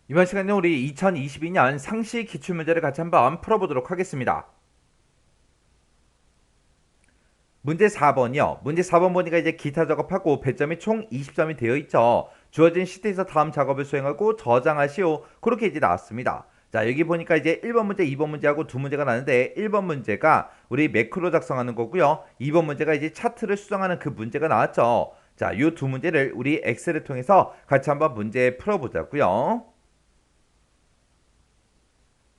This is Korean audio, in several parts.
이번 시간에 우리 2022년 상시 기출문제를 같이 한번 풀어보도록 하겠습니다. 문제 4번이요. 문제 4번 보니까 이제 기타 작업하고 배점이 총 20점이 되어 있죠. 주어진 시트에서 다음 작업을 수행하고 저장하시오. 그렇게 이제 나왔습니다. 자, 여기 보니까 이제 1번 문제, 2번 문제하고 두 문제가 나는데 1번 문제가 우리 매크로 작성하는 거고요. 2번 문제가 이제 차트를 수정하는 그 문제가 나왔죠. 자, 요 두 문제를 우리 엑셀을 통해서 같이 한번 문제 풀어보자고요.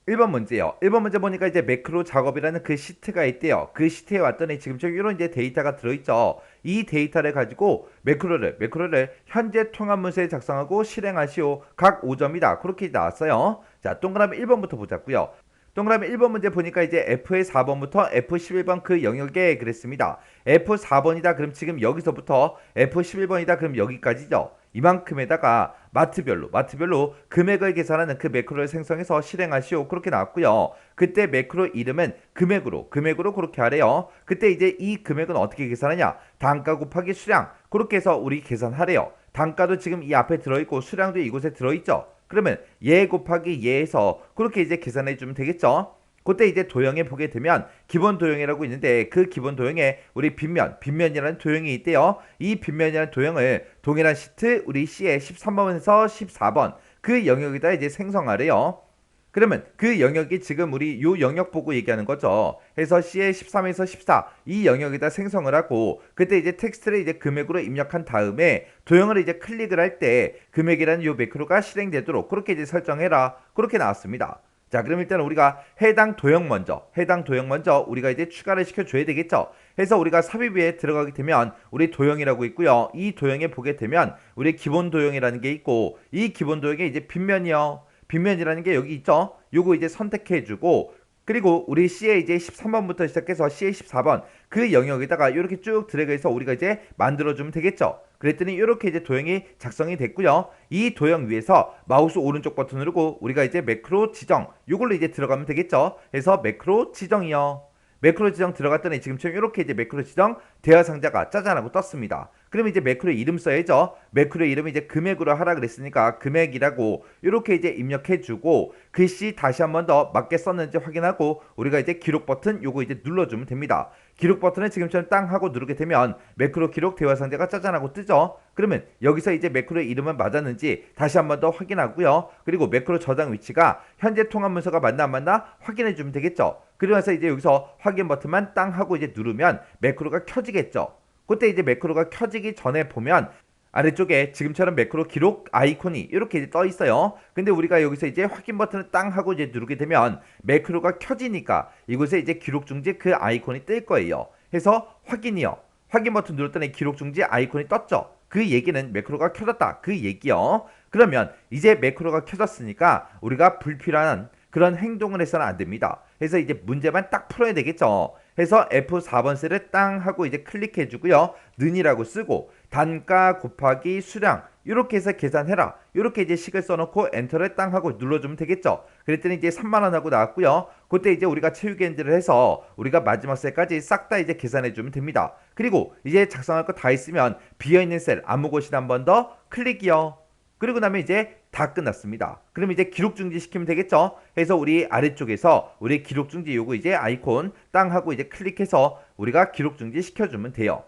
1번 문제요. 1번 문제 보니까 이제 매크로 작업이라는 그 시트가 있대요. 그 시트에 왔더니 지금처럼 이런 이제 데이터가 들어있죠. 이 데이터를 가지고 매크로를 현재 통합 문서에 작성하고 실행하시오. 각 5점이다. 그렇게 나왔어요. 자, 동그라미 1번부터 보자고요. 동그라미 1번 문제 보니까 이제 F의 4번부터 F11번 그 영역에 그랬습니다. F4번이다. 그럼 지금 여기서부터 F11번이다. 그럼 여기까지죠. 이만큼에다가 마트별로 금액을 계산하는 그 매크로를 생성해서 실행하시오. 그렇게 나왔고요. 그때 매크로 이름은 금액으로 그렇게 하래요. 그때 이제 이 금액은 어떻게 계산하냐? 단가 곱하기 수량. 그렇게 해서 우리 계산하래요. 단가도 지금 이 앞에 들어있고 수량도 이곳에 들어있죠. 그러면 얘 곱하기 얘에서 그렇게 이제 계산해 주면 되겠죠. 그때 이제 도형에 보게 되면 기본 도형이라고 있는데 그 기본 도형에 우리 빗면이라는 도형이 있대요. 이 빗면이라는 도형을 동일한 시트 우리 C의 13번에서 14번 그 영역에다 이제 생성하래요. 그러면 그 영역이 지금 우리 요 영역 보고 얘기하는 거죠. 그래서 C의 13에서 14 이 영역에다 생성을 하고 그때 이제 텍스트를 이제 금액으로 입력한 다음에 도형을 이제 클릭을 할 때 금액이라는 요 매크로가 실행되도록 그렇게 이제 설정해라. 그렇게 나왔습니다. 자, 그럼 일단 우리가 해당 도형 먼저 우리가 이제 추가를 시켜줘야 되겠죠. 해서 우리가 삽입에 들어가게 되면 우리 도형이라고 있고요. 이 도형에 보게 되면 우리 기본 도형이라는 게 있고 이 기본 도형에 이제 빗면이요. 빗면이라는 게 여기 있죠. 요거 이제 선택해주고 그리고 우리 C의 이제 13번부터 시작해서 C의 14번 그 영역에다가 이렇게 쭉 드래그해서 우리가 이제 만들어주면 되겠죠. 그랬더니 이렇게 이제 도형이 작성이 됐고요. 이 도형 위에서 마우스 오른쪽 버튼 누르고 우리가 이제 매크로 지정 이걸로 이제 들어가면 되겠죠. 그래서 매크로 지정이요. 매크로 지정 들어갔더니 지금처럼 이렇게 이제 매크로 지정 대화 상자가 짜잔 하고 떴습니다. 그러면 이제 매크로 이름 써야죠. 매크로 이름을 이제 금액으로 하라 그랬으니까 금액이라고 이렇게 이제 입력해주고 글씨 다시 한 번 더 맞게 썼는지 확인하고 우리가 이제 기록 버튼 요거 이제 눌러주면 됩니다. 기록 버튼을 지금처럼 땅 하고 누르게 되면 매크로 기록 대화 상자가 짜잔 하고 뜨죠. 그러면 여기서 이제 매크로 이름은 맞았는지 다시 한 번 더 확인하고요. 그리고 매크로 저장 위치가 현재 통합 문서가 맞나 안 맞나 확인해 주면 되겠죠. 그러면서 이제 여기서 확인 버튼만 땅 하고 이제 누르면 매크로가 켜지겠죠. 그때 이제 매크로가 켜지기 전에 보면 아래쪽에 지금처럼 매크로 기록 아이콘이 이렇게 이제 떠 있어요. 근데 우리가 여기서 이제 확인 버튼을 땅 하고 이제 누르게 되면 매크로가 켜지니까 이곳에 이제 기록 중지 그 아이콘이 뜰 거예요. 해서 확인이요. 확인 버튼 누르더니 기록 중지 아이콘이 떴죠. 그 얘기는 매크로가 켜졌다. 그 얘기요. 그러면 이제 매크로가 켜졌으니까 우리가 불필요한 그런 행동을 해서는 안 됩니다. 그래서 이제 문제만 딱 풀어야 되겠죠. 해서 F4번 셀을 땅 하고 이제 클릭해 주고요. 는이라고 쓰고 단가 곱하기 수량 이렇게 해서 계산해라. 이렇게 이제 식을 써놓고 엔터를 땅 하고 눌러주면 되겠죠. 그랬더니 이제 3만원 하고 나왔고요. 그때 이제 우리가 채우기 엔드를 해서 우리가 마지막 셀까지 싹 다 이제 계산해주면 됩니다. 그리고 이제 작성할 거 다 있으면 비어있는 셀 아무 곳이나 한 번 더 클릭이요. 그리고 나면 이제 다 끝났습니다. 그럼 이제 기록 중지 시키면 되겠죠. 해서 우리 아래쪽에서 우리 기록 중지 요거 이제 아이콘 땅 하고 이제 클릭해서 우리가 기록 중지 시켜주면 돼요.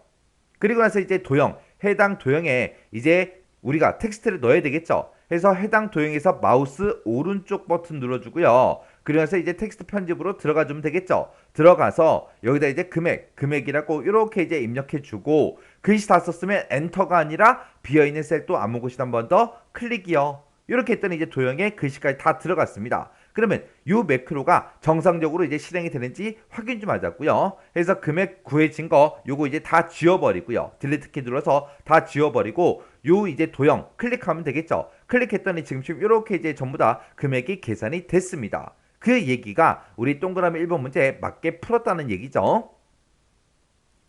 그리고 나서 이제 도형 해당 도형에 이제 우리가 텍스트를 넣어야 되겠죠. 해서 해당 도형에서 마우스 오른쪽 버튼 눌러주고요. 그러면서 이제 텍스트 편집으로 들어가 주면 되겠죠. 들어가서 여기다 이제 금액이라고 이렇게 이제 입력해주고 글씨 다 썼으면 엔터가 아니라 비어있는 셀 또 아무 곳이나 한 번 더 클릭이요. 이렇게 했더니 이제 도형에 글씨까지 다 들어갔습니다. 그러면 이 매크로가 정상적으로 이제 실행이 되는지 확인 좀 하자고요. 그래서 금액 구해진 거 요거 이제 다 지워버리고요. 딜리트 키 눌러서 다 지워버리고 요 이제 도형 클릭하면 되겠죠. 클릭했더니 지금 이렇게 이제 전부 다 금액이 계산이 됐습니다. 그 얘기가 우리 동그라미 1번 문제에 맞게 풀었다는 얘기죠.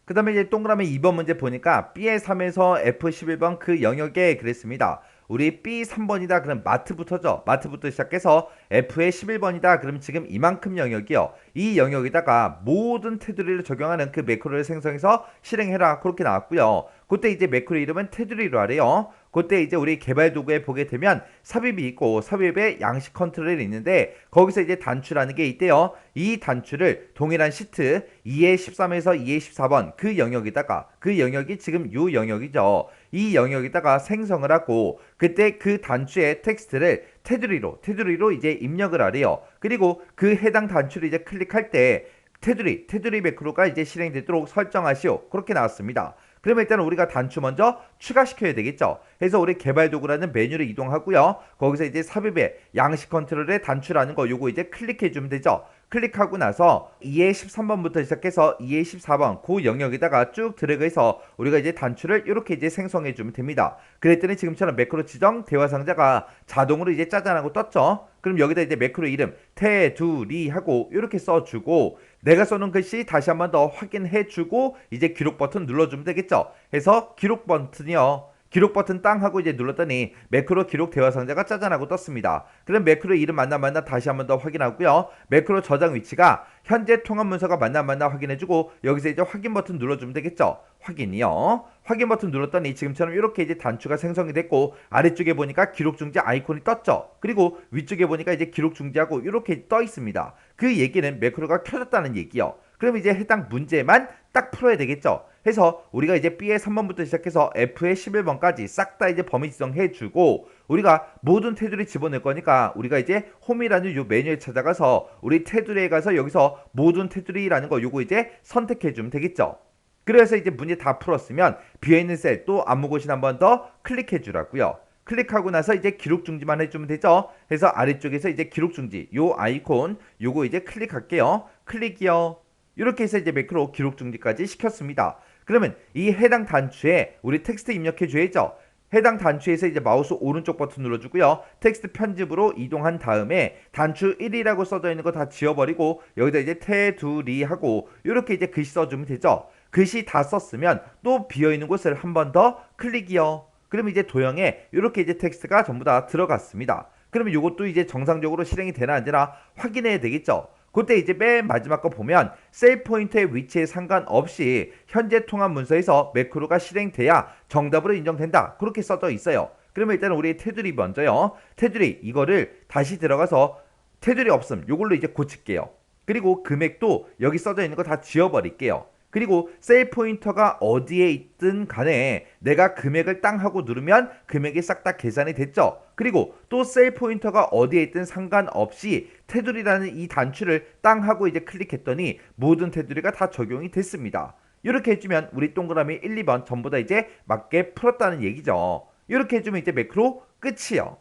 그 다음에 이제 동그라미 2번 문제 보니까 B의 3에서 F11번 그 영역에 그랬습니다. 우리 B 3번이다 그럼 마트부터죠. 마트부터 시작해서 F의 11번이다 그럼 지금 이만큼 영역이요. 이 영역에다가 모든 테두리를 적용하는 그 매크로를 생성해서 실행해라 그렇게 나왔고요. 그때 이제 매크로 이름은 테두리로 하래요. 그때 이제 우리 개발 도구에 보게 되면 삽입이 있고 삽입에 양식 컨트롤이 있는데 거기서 이제 단추라는 게 있대요. 이 단추를 동일한 시트 2의 13에서 2의 14번 그 영역에다가 그 영역이 지금 요 영역이죠. 이 영역에다가 생성을 하고 그때 그 단추의 텍스트를 테두리로 이제 입력을 하래요. 그리고 그 해당 단추를 이제 클릭할 때 테두리 매크로가 이제 실행되도록 설정하시오. 그렇게 나왔습니다. 그러면 일단 우리가 단추 먼저 추가시켜야 되겠죠. 그래서 우리 개발 도구라는 메뉴를 이동하고요. 거기서 이제 삽입의 양식 컨트롤의 단추라는 거 요거 이제 클릭해 주면 되죠. 클릭하고 나서 2의 13번부터 시작해서 2의 14번 그 영역에다가 쭉 드래그해서 우리가 이제 단추를 이렇게 이제 생성해 주면 됩니다. 그랬더니 지금처럼 매크로 지정 대화 상자가 자동으로 이제 짜잔하고 떴죠. 그럼 여기다 이제 매크로 이름 테두리 하고 이렇게 써주고 내가 써놓은 글씨 다시 한번 더 확인해주고 이제 기록 버튼 눌러주면 되겠죠. 해서 기록 버튼이요. 기록 버튼 땅 하고 이제 눌렀더니 매크로 기록 대화 상자가 짜잔하고 떴습니다. 그럼 매크로 이름 맞나 다시 한번 더 확인하고요. 매크로 저장 위치가 현재 통합 문서가 맞나 확인해주고 여기서 이제 확인 버튼 눌러주면 되겠죠. 확인이요. 확인 버튼 눌렀더니 지금처럼 이렇게 이제 단추가 생성이 됐고 아래쪽에 보니까 기록 중지 아이콘이 떴죠. 그리고 위쪽에 보니까 이제 기록 중지하고 이렇게 떠 있습니다. 그 얘기는 매크로가 켜졌다는 얘기요. 그럼 이제 해당 문제만 딱 풀어야 되겠죠. 해서 우리가 이제 B의 3번부터 시작해서 F의 11번까지 싹 다 이제 범위 지정해주고 우리가 모든 테두리 집어넣을 거니까 우리가 이제 홈이라는 요 메뉴에 찾아가서 우리 테두리에 가서 여기서 모든 테두리라는 거 요거 이제 선택해주면 되겠죠. 그래서 이제 문제 다 풀었으면 비어있는 셀 또 아무 곳이나 한 번 더 클릭해주라고요. 클릭하고 나서 이제 기록 중지만 해주면 되죠. 그래서 아래쪽에서 이제 기록 중지 요 아이콘 요거 이제 클릭할게요. 클릭이요. 이렇게 해서 이제 매크로 기록 중지까지 시켰습니다. 그러면 이 해당 단추에 우리 텍스트 입력해 줘야죠. 해당 단추에서 이제 마우스 오른쪽 버튼 눌러주고요. 텍스트 편집으로 이동한 다음에 단추 1이라고 써져 있는 거 다 지워버리고 여기다 이제 테두리 하고 이렇게 이제 글씨 써주면 되죠. 글씨 다 썼으면 또 비어있는 곳을 한 번 더 클릭이요. 그러면 이제 도형에 이렇게 이제 텍스트가 전부 다 들어갔습니다. 그러면 이것도 이제 정상적으로 실행이 되나 안 되나 확인해야 되겠죠. 그때 이제 맨 마지막 거 보면 셀 포인터의 위치에 상관없이 현재 통합 문서에서 매크로가 실행돼야 정답으로 인정된다. 그렇게 써져 있어요. 그러면 일단 우리 테두리 먼저요. 테두리 이거를 다시 들어가서 테두리 없음 요걸로 이제 고칠게요. 그리고 금액도 여기 써져 있는 거 다 지워버릴게요. 그리고 셀 포인터가 어디에 있든 간에 내가 금액을 땅 하고 누르면 금액이 싹 다 계산이 됐죠. 그리고 또 셀 포인터가 어디에 있든 상관없이 테두리라는 이 단추를 땅 하고 이제 클릭했더니 모든 테두리가 다 적용이 됐습니다. 이렇게 해주면 우리 동그라미 1, 2번 전부 다 이제 맞게 풀었다는 얘기죠. 이렇게 해주면 이제 매크로 끝이요.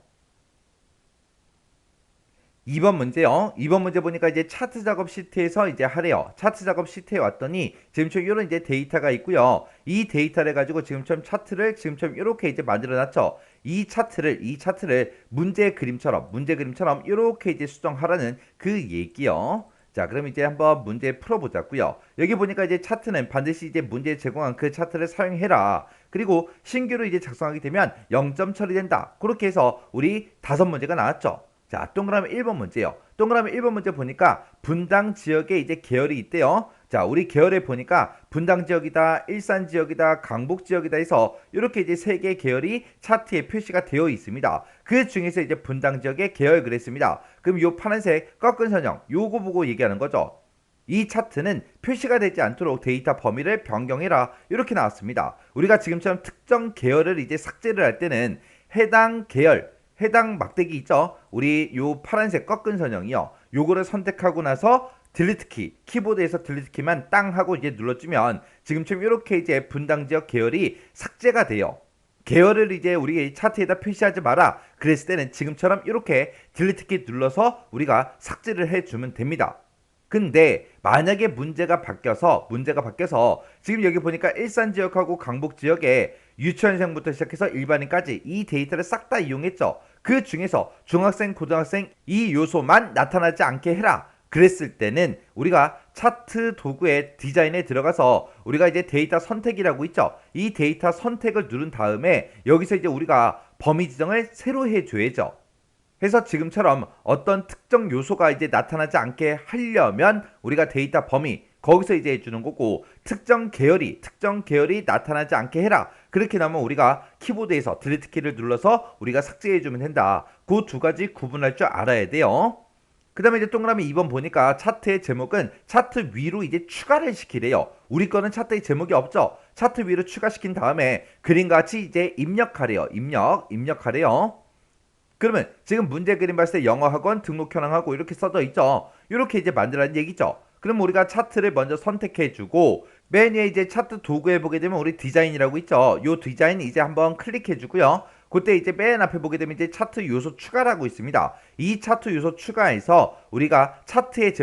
2번 문제요. 2번 문제 보니까 이제 차트 작업 시트에서 이제 하래요. 차트 작업 시트에 왔더니 지금처럼 이런 이제 데이터가 있고요. 이 데이터를 가지고 지금처럼 차트를 지금처럼 이렇게 이제 만들어 놨죠. 이 차트를 문제 그림처럼 이렇게 이제 수정하라는 그 얘기요. 자, 그럼 이제 한번 문제 풀어보자고요. 여기 보니까 이제 차트는 반드시 이제 문제에 제공한 그 차트를 사용해라. 그리고 신규로 이제 작성하게 되면 0점 처리된다. 그렇게 해서 우리 5문제가 나왔죠. 자, 동그라미 1번 문제요. 동그라미 1번 문제 보니까 분당 지역에 이제 계열이 있대요. 자, 우리 계열에 보니까 분당 지역이다, 일산 지역이다, 강북 지역이다 해서 이렇게 이제 3개의 계열이 차트에 표시가 되어 있습니다. 그 중에서 이제 분당 지역의 계열 그랬습니다. 그럼 요 파란색 꺾은 선형 요거 보고 얘기하는 거죠. 이 차트는 표시가 되지 않도록 데이터 범위를 변경해라. 이렇게 나왔습니다. 우리가 지금처럼 특정 계열을 이제 삭제를 할 때는 해당 계열 해당 막대기 있죠? 우리 요 파란색 꺾은 선형이요. 요거를 선택하고 나서 딜리트 키, 키보드에서 딜리트 키만 땅 하고 이제 눌러주면 지금처럼 이렇게 이제 분당 지역 계열이 삭제가 돼요. 계열을 이제 우리 차트에다 표시하지 마라. 그랬을 때는 지금처럼 이렇게 딜리트 키 눌러서 우리가 삭제를 해주면 됩니다. 근데 만약에 문제가 바뀌어서 지금 여기 보니까 일산 지역하고 강북 지역에 유치원생부터 시작해서 일반인까지 이 데이터를 싹 다 이용했죠. 그 중에서 중학생, 고등학생 이 요소만 나타나지 않게 해라. 그랬을 때는 우리가 차트 도구의 디자인에 들어가서 우리가 이제 데이터 선택이라고 있죠. 이 데이터 선택을 누른 다음에 여기서 이제 우리가 범위 지정을 새로 해줘야죠. 해서 지금처럼 어떤 특정 요소가 이제 나타나지 않게 하려면 우리가 데이터 범위 거기서 이제 해주는 거고 특정 계열이 나타나지 않게 해라. 그렇게 나면 우리가 키보드에서 딜리트 키를 눌러서 우리가 삭제해주면 된다. 그 두 가지 구분할 줄 알아야 돼요. 그 다음에 이제 동그라미 2번 보니까 차트의 제목은 차트 위로 이제 추가를 시키래요. 우리 거는 차트의 제목이 없죠. 차트 위로 추가시킨 다음에 그림같이 이제 입력하래요. 입력하래요. 그러면 지금 문제 그림 봤을 때 영어 학원 등록 현황하고 이렇게 써져 있죠. 이렇게 이제 만들라는 얘기죠. 그럼 우리가 차트를 먼저 선택해주고 맨 위에 이제 차트 도구에 보게 되면 우리 디자인이라고 있죠. 요 디자인 이제 한번 클릭해주고요. 그때 이제 맨 앞에 보게 되면 이제 차트 요소 추가라고 있습니다. 이 차트 요소 추가해서 우리가 차트의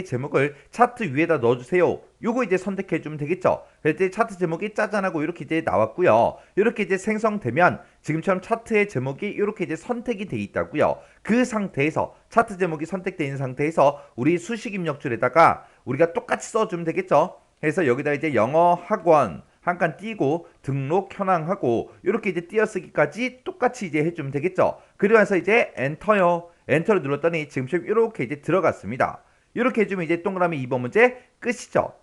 제목을 차트 위에다 넣어주세요. 요거 이제 선택해주면 되겠죠. 그럴 때 차트 제목이 짜잔하고 이렇게 이제 나왔고요. 이렇게 이제 생성되면 지금처럼 차트의 제목이 이렇게 이제 선택이 돼 있다고요. 그 상태에서 차트 제목이 선택되어 있는 상태에서 우리 수식 입력줄에다가 우리가 똑같이 써주면 되겠죠. 그래서 여기다 이제 영어 학원 한 칸 띄고 등록 현황하고 이렇게 이제 띄어쓰기까지 똑같이 이제 해주면 되겠죠. 그리고 나서 이제 엔터요. 엔터를 눌렀더니 지금처럼 이렇게 이제 들어갔습니다. 이렇게 해주면 이제 동그라미 2번 문제 끝이죠.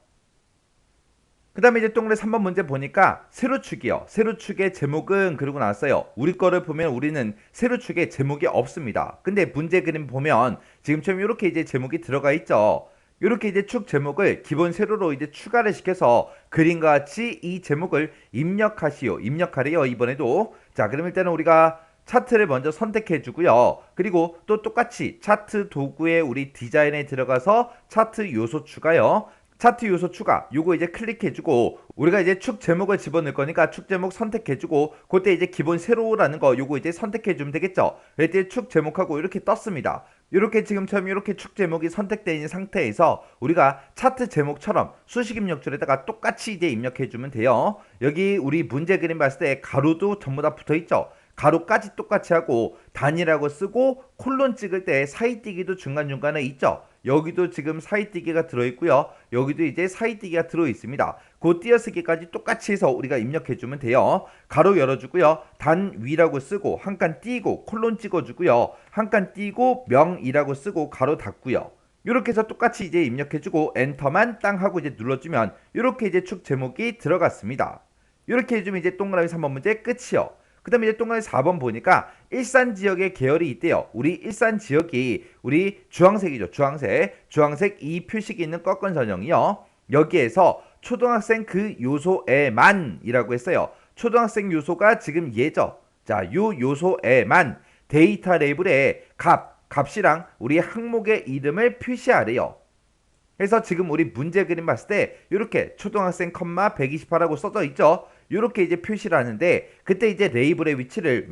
그 다음에 이제 동그라미 3번 문제 보니까 세로축이요. 세로축의 제목은 그러고 나왔어요. 우리 거를 보면 우리는 세로축에 제목이 없습니다. 근데 문제 그림 보면 지금처럼 이렇게 이제 제목이 들어가 있죠. 이렇게 이제 축 제목을 기본 세로로 이제 추가를 시켜서 그림과 같이 이 제목을 입력하래요. 이번에도. 자, 그럼 일단은 우리가 차트를 먼저 선택해 주고요. 그리고 또 똑같이 차트 도구에 우리 디자인에 들어가서 차트 요소 추가요. 차트 요소 추가 요거 이제 클릭해주고 우리가 이제 축 제목을 집어넣을 거니까 축 제목 선택해주고 그때 이제 기본 세로라는 거 요거 이제 선택해주면 되겠죠. 그때 축 제목하고 이렇게 떴습니다. 이렇게 지금처럼 이렇게 축 제목이 선택되어 있는 상태에서 우리가 차트 제목처럼 수식 입력줄에다가 똑같이 이제 입력해주면 돼요. 여기 우리 문제 그림 봤을 때 가로도 전부 다 붙어있죠. 가로까지 똑같이 하고 단위라고 쓰고 콜론 찍을 때 사이뛰기도 중간중간에 있죠. 여기도 지금 사이뛰기가 들어있고요. 여기도 이제 사이뛰기가 들어있습니다. 그 띄어쓰기까지 똑같이 해서 우리가 입력해주면 돼요. 가로 열어주고요. 단 위라고 쓰고 한 칸 띄고 콜론 찍어주고요. 한 칸 띄고 명이라고 쓰고 가로 닫고요. 이렇게 해서 똑같이 이제 입력해주고 엔터만 땅 하고 이제 눌러주면 이렇게 이제 축 제목이 들어갔습니다. 이렇게 해주면 이제 동그라미 3번 문제 끝이요. 그 다음에 이제 동그라미 4번 보니까 일산 지역의 계열이 있대요. 우리 일산 지역이 우리 주황색이죠. 주황색 이 표식이 있는 꺾은 선형이요. 여기에서 초등학생 그 요소에만 이라고 했어요. 초등학생 요소가 지금 얘죠. 자, 요 요소에만 데이터 레이블에 값이랑 우리 항목의 이름을 표시하래요. 그래서 지금 우리 문제 그림 봤을 때 이렇게 초등학생 128하고 써져 있죠. 이렇게 이제 표시를 하는데 그때 이제 레이블의 위치를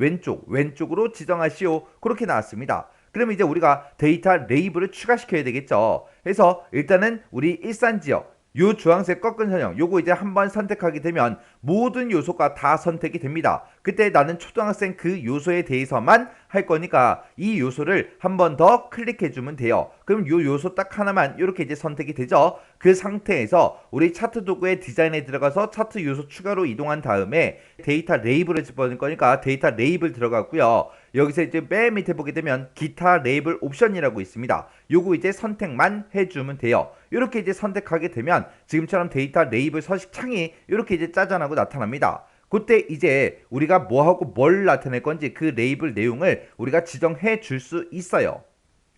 왼쪽으로 지정하시오. 그렇게 나왔습니다. 그러면 이제 우리가 데이터 레이블을 추가시켜야 되겠죠. 그래서 일단은 우리 일산 지역 요 주황색 꺾은 선형 요거 이제 한번 선택하게 되면 모든 요소가 다 선택이 됩니다. 그때 나는 초등학생 그 요소에 대해서만 할 거니까 이 요소를 한 번 더 클릭해 주면 돼요. 그럼 요 요소 딱 하나만 이렇게 이제 선택이 되죠. 그 상태에서 우리 차트 도구의 디자인에 들어가서 차트 요소 추가로 이동한 다음에 데이터 레이블을 집어넣을 거니까 데이터 레이블 들어갔고요. 여기서 이제 맨 밑에 보게 되면 기타 레이블 옵션이라고 있습니다. 요거 이제 선택만 해주면 돼요. 이렇게 이제 선택하게 되면 지금처럼 데이터 레이블 서식 창이 이렇게 이제 짜잔하고 나타납니다. 그때 이제 우리가 뭐하고 뭘 나타낼 건지 그 레이블 내용을 우리가 지정해 줄 수 있어요.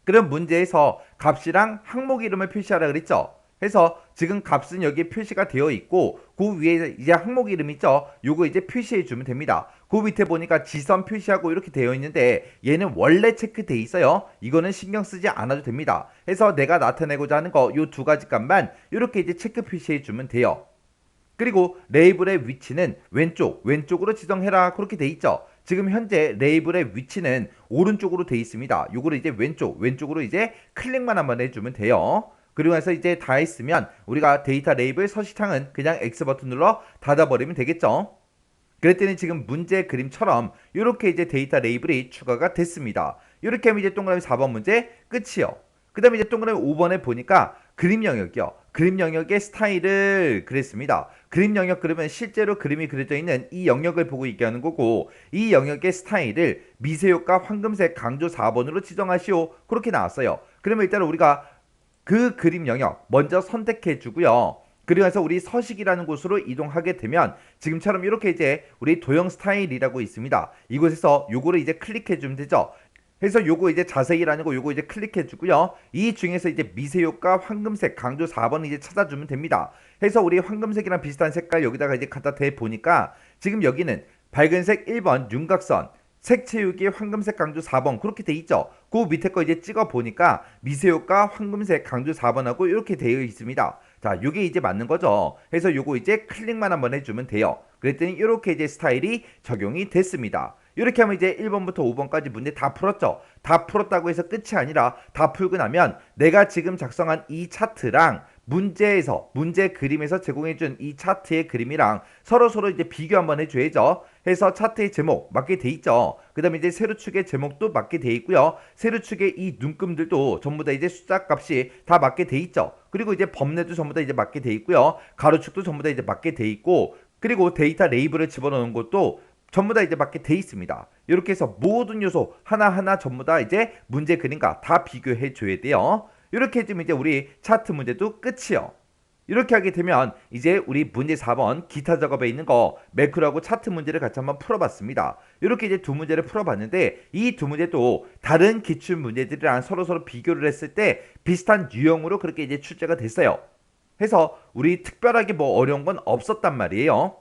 그럼 문제에서 값이랑 항목 이름을 표시하라 그랬죠. 그래서 지금 값은 여기에 표시가 되어 있고 그 위에 이제 항목 이름 있죠. 요거 이제 표시해 주면 됩니다. 그 밑에 보니까 지선 표시하고 이렇게 되어 있는데 얘는 원래 체크돼 있어요. 이거는 신경 쓰지 않아도 됩니다. 그래서 내가 나타내고자 하는 거 요 두 가지 값만 이렇게 이제 체크 표시해 주면 돼요. 그리고 레이블의 위치는 왼쪽으로 지정해라 그렇게 돼 있죠. 지금 현재 레이블의 위치는 오른쪽으로 돼 있습니다. 요거를 이제 왼쪽으로 이제 클릭만 한번 해주면 돼요. 그리고 나서 이제 다 했으면 우리가 데이터 레이블 서식창은 그냥 X 버튼 눌러 닫아버리면 되겠죠. 그랬더니 지금 문제 그림처럼 이렇게 이제 데이터 레이블이 추가가 됐습니다. 이렇게 하면 이제 동그라미 4번 문제 끝이요. 그 다음에 이제 동그라미 5번에 보니까 그림 영역이요. 그림 영역의 스타일을 그랬습니다. 그림 영역 그러면 실제로 그림이 그려져 있는 이 영역을 보고 얘기하는 거고 이 영역의 스타일을 미세효과 황금색 강조 4번으로 지정하시오. 그렇게 나왔어요. 그러면 일단 우리가 그 그림 영역 먼저 선택해 주고요. 그래서 우리 서식이라는 곳으로 이동하게 되면 지금처럼 이렇게 이제 우리 도형 스타일이라고 있습니다. 이곳에서 요거를 이제 클릭해 주면 되죠. 그래서 요거 이제 자세히라는 거 요거 이제 클릭해 주고요. 이 중에서 이제 미세효과 황금색 강조 4번 이제 찾아주면 됩니다. 해서 우리 황금색이랑 비슷한 색깔 여기다가 이제 갖다 대 보니까 지금 여기는 밝은색 1번 윤곽선, 색채우기 황금색 강조 4번 그렇게 돼 있죠. 그 밑에 거 이제 찍어 보니까 미세효과 황금색 강조 4번하고 이렇게 되어 있습니다. 자, 요게 이제 맞는 거죠. 그래서 요거 이제 클릭만 한번 해주면 돼요. 그랬더니 이렇게 이제 스타일이 적용이 됐습니다. 이렇게 하면 이제 1번부터 5번까지 문제 다 풀었죠. 다 풀었다고 해서 끝이 아니라 다 풀고 나면 내가 지금 작성한 이 차트랑 문제에서 문제 그림에서 제공해준 이 차트의 그림이랑 서로 이제 비교 한번 해줘야죠. 해서 차트의 제목 맞게 돼 있죠. 그 다음에 이제 세로축의 제목도 맞게 돼 있고요. 세로축의 이 눈금들도 전부 다 이제 숫자 값이 다 맞게 돼 있죠. 그리고 이제 범례도 전부 다 이제 맞게 돼 있고요. 가로축도 전부 다 이제 맞게 돼 있고, 그리고 데이터 레이블을 집어넣는 것도 전부 다 이제 맞게 돼 있습니다. 이렇게 해서 모든 요소 하나하나 전부 다 이제 문제 그림과 다 비교해 줘야 돼요. 이렇게 해주면 이제 우리 차트 문제도 끝이요. 이렇게 하게 되면 이제 우리 문제 4번 기타 작업에 있는 거 매크로하고 차트 문제를 같이 한번 풀어봤습니다. 이렇게 이제 두 문제를 풀어봤는데 이 두 문제도 다른 기출 문제들이랑 서로 비교를 했을 때 비슷한 유형으로 그렇게 이제 출제가 됐어요. 해서 우리 특별하게 뭐 어려운 건 없었단 말이에요.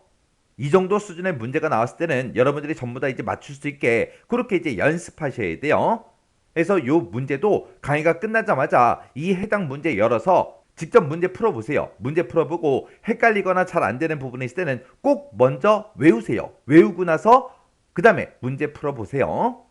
이 정도 수준의 문제가 나왔을 때는 여러분들이 전부 다 이제 맞출 수 있게 그렇게 이제 연습하셔야 돼요. 그래서 요 문제도 강의가 끝나자마자 이 해당 문제 열어서 직접 문제 풀어보세요. 문제 풀어보고 헷갈리거나 잘 안 되는 부분이 있을 때는 꼭 먼저 외우세요. 외우고 나서 그 다음에 문제 풀어보세요.